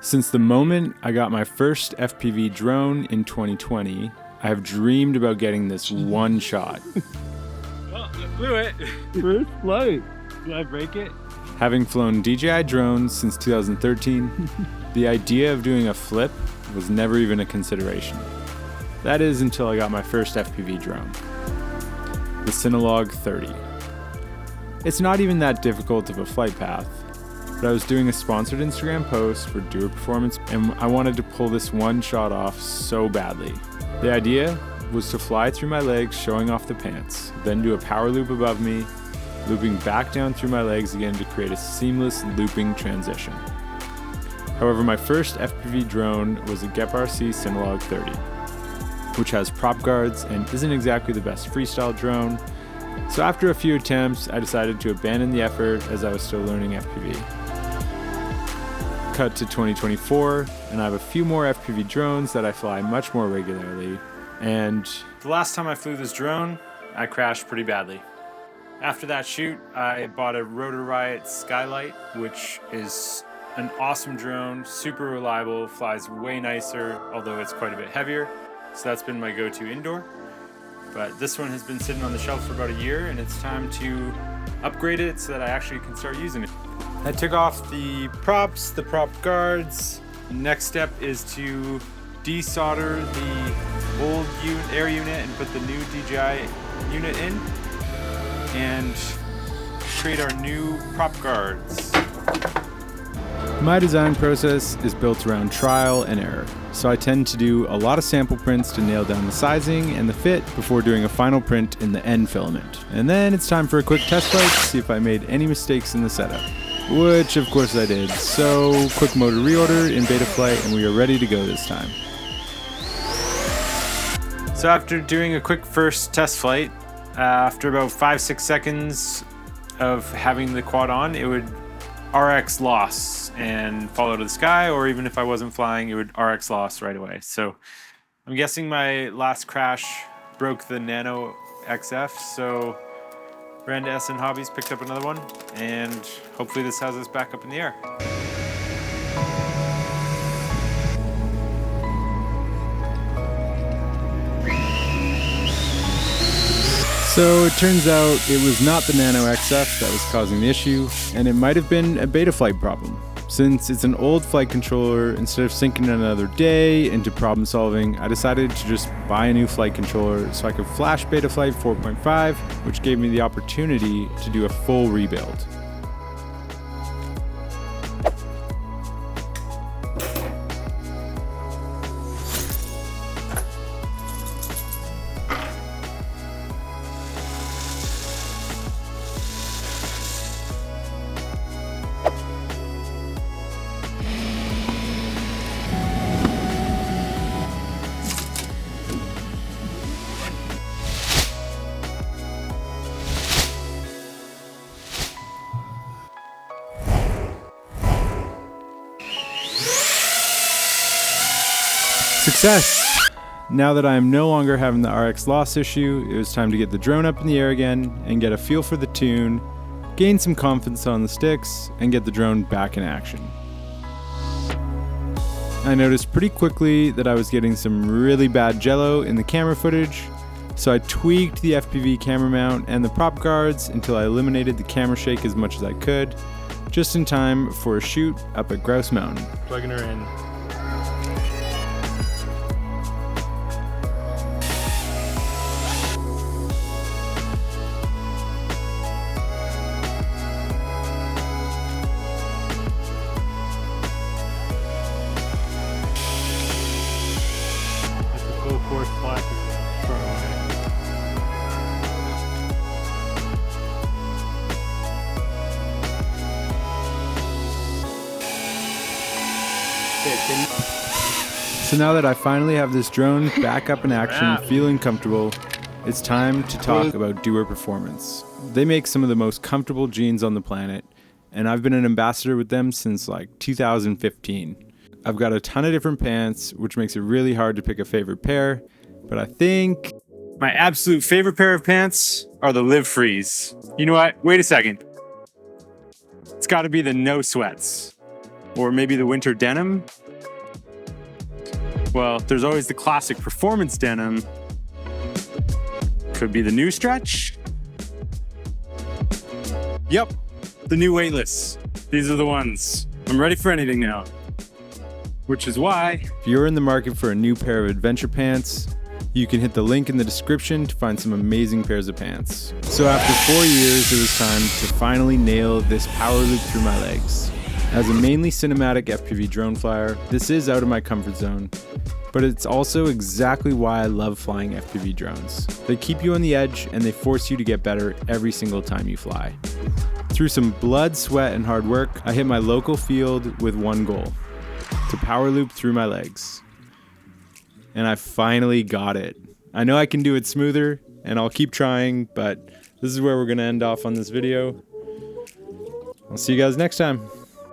Since the moment I got my first FPV drone in 2020, I have dreamed about getting this one shot. Well, I flew it. First flight. Did I break it? Having flown DJI drones since 2013, the idea of doing a flip was never even a consideration. That is until I got my first FPV drone, the Synologue 30. It's not even that difficult of a flight path, but I was doing a sponsored Instagram post for Doer Performance and I wanted to pull this one shot off so badly. The idea was to fly through my legs showing off the pants, then do a power loop above me, looping back down through my legs again to create a seamless looping transition. However, my first FPV drone was a GEP-RC Synologue 30, which has prop guards and isn't exactly the best freestyle drone. So after a few attempts, I decided to abandon the effort as I was still learning FPV. Cut to 2024, and I have a few more FPV drones that I fly much more regularly. And the last time I flew this drone, I crashed pretty badly. After that shoot, I bought a Rotor Riot Skylight, which is an awesome drone, super reliable, flies way nicer, although it's quite a bit heavier. So that's been my go-to indoor. But this one has been sitting on the shelf for about a year, and it's time to upgrade it so that I actually can start using it. I took off the props, the prop guards. The next step is to desolder the old air unit and put the new DJI unit in and create our new prop guards. My design process is built around trial and error, so I tend to do a lot of sample prints to nail down the sizing and the fit before doing a final print in the end filament. And then it's time for a quick test flight to see if I made any mistakes in the setup, which of course I did. So quick motor reorder in beta flight and we are ready to go this time. So after doing a quick first test flight, after about 5-6 seconds of having the quad on, it would RX loss and fall out of the sky, or even if I wasn't flying, it would RX loss right away. So I'm guessing my last crash broke the Nano XF, so ran to SN Hobbies, picked up another one, and hopefully this has us back up in the air. So it turns out it was not the Nano XF that was causing the issue, and it might have been a beta flight problem. Since it's an old flight controller, instead of sinking another day into problem solving, I decided to just buy a new flight controller so I could flash beta flight 4.5, which gave me the opportunity to do a full rebuild. Success! Now that I am no longer having the RX loss issue, it was time to get the drone up in the air again and get a feel for the tune, gain some confidence on the sticks, and get the drone back in action. I noticed pretty quickly that I was getting some really bad jello in the camera footage, so I tweaked the FPV camera mount and the prop guards until I eliminated the camera shake as much as I could, just in time for a shoot up at Grouse Mountain. Plugging her in. Full force fly through far away. So now that I finally have this drone back up in action, feeling comfortable, it's time to talk about Doer Performance. They make some of the most comfortable jeans on the planet, and I've been an ambassador with them since like 2015. I've got a ton of different pants, which makes it really hard to pick a favorite pair, but I think my absolute favorite pair of pants are the Live Freeze. You know what? Wait a second. It's got to be the No Sweats. Or maybe the winter denim? Well, there's always the classic performance denim. Could be the new stretch. Yep, the new weightless. These are the ones. I'm ready for anything now. Which is why, if you're in the market for a new pair of adventure pants, you can hit the link in the description to find some amazing pairs of pants. So after 4 years, it was time to finally nail this power loop through my legs. As a mainly cinematic FPV drone flyer, this is out of my comfort zone, but it's also exactly why I love flying FPV drones. They keep you on the edge and they force you to get better every single time you fly. Through some blood, sweat, and hard work, I hit my local field with one goal: to power loop through my legs. And I finally got it. I know I can do it smoother, and I'll keep trying, but this is where we're gonna end off on this video. I'll see you guys next time.